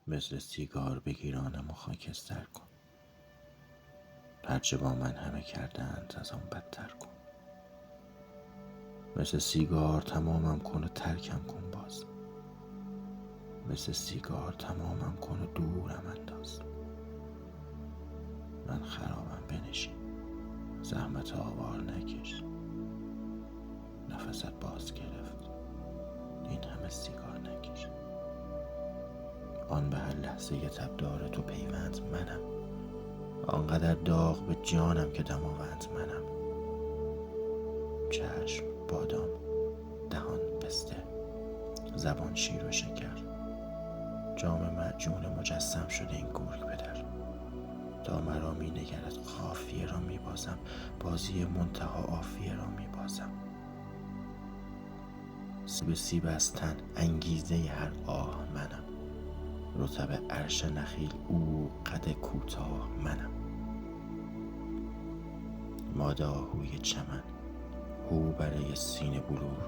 مثل سیگار بگیرانم و خاکستر کن. هرچه با من همه کردند از آن بدتر کن. مثل سیگار تمامم کن و ترکم کن باز. مثل سیگار تمامم کن و دورم انداز. من خرابم بنشین، زحمت آوار نکش. نفست باز گرفت، این همه سیگار نکش. آن به هر لحظه یه تبدار تو پیوند منم. آنقدر داغ به جانم که دماوند منم. چشم بادام، دهان پسته، زبان شیر و شکر. جام معجون مجسم شده این گرگ پدر. تا مرا می نگرد قافیه را می بازم، بازی منتها عافیه را می بازم. سیب سیب از تن انگیزه هر آه منم. رطب عرش نخیل او قد کوتاه منم. ماده آهوی چمن، هو برای سینه بلور.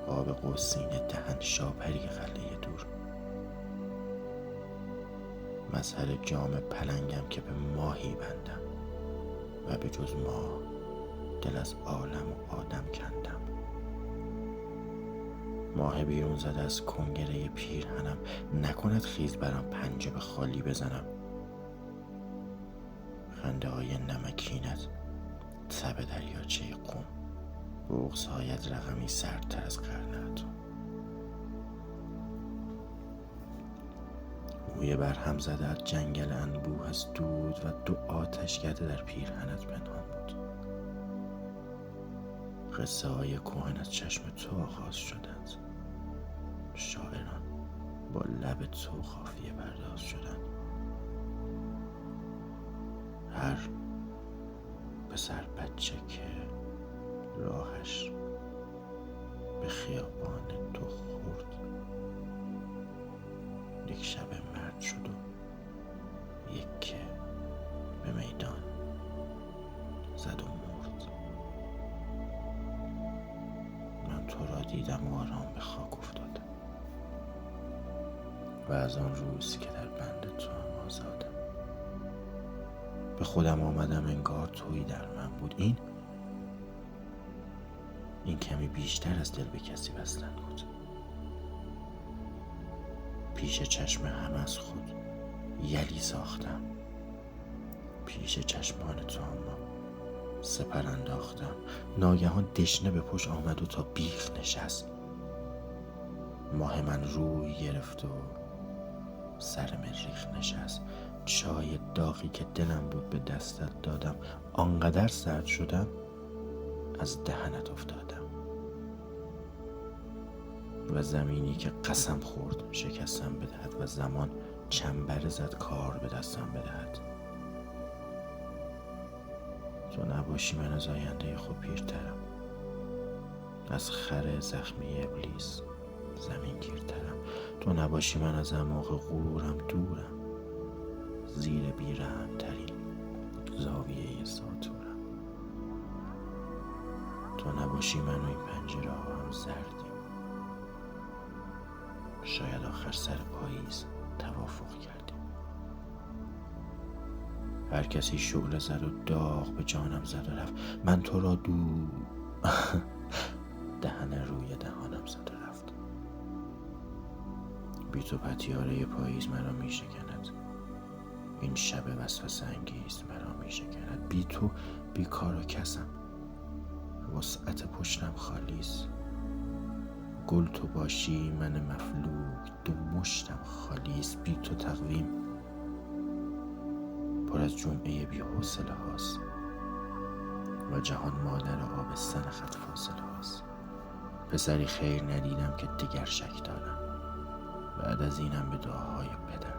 آب قوسین دهن شاپری قلعه دور. مظهر جام پلنگم که به ماهی بندم و به جز ماه دل از عالم و آدم کندم. ماه بیرون زده از کنگره پیرهنم، نکند خیز برم پنجه به خالی بزنم. خنده های نمکینت تب دریاچه قم، بغض‌هایت رقمی سردتر از قرن اتم. موی برهم زده از جنگل انبوه از دود و دو آتشکده در پیرهنت پنهان بود. قصه های کهن از چشم تو آغاز شدند. شاعران با لب تو قافیه پرداز شدند. هر پسر بچه که راهش به خیابان تو خورد، یک شب مرد شد و یک که به میدان زد و مرد. من تو را دیدم و آرام به خاک افتادم و از آن روز که در بند تو هم آزادم. به خودم آمدم انگار تویی در من بود. این کمی بیشتر از دل به کسی بستن بود. پیش چشم همه از خود یلی ساختم. پیش چشمان تو اما سپر انداختم. ناگهان دشنه به پشت آمد و تا بیخ نشست. ماه من روی گرفت و سر مریخ نشست. چای داغی که دلم بود به دستت دادم. آنقدر سرد شدم از دهنت افتادم و زمینی که قسم خورد شکستم بدهد و زمان چنبر زد کار به دستم بدهد. تو نباشی من از آینده خود پیرترم، از خر زخمی ابلیس زمین گیرترم. تو نباشی من از اعماق غرورم دورم، زیر بیرحم ترین زاویه ساطورم. تو نباشی من و این پنجره ها هم زردیم. شاید آخر سر پاییز توافق کردیم. هر کسی شعله زد و داغ به جانم زد و رفت. من تو را دهن روی دهانم زد و رفت. بی تو پتیاره پاییز مرا می شکند. این شب وسوسه انگیز مرا می شکند. بی تو بیکار و کسم، وسعت پشتم خالیست. گل تو باشی من مفلوک دو مشتم خالیست. بی تو تقویم پر از جمعه بی حوصله هاست و جهان مادر آبستن خط فاصله هاست. پسری خیر ندیدم که دیگر شک دارم، بعد از اینم به دعاهای پدر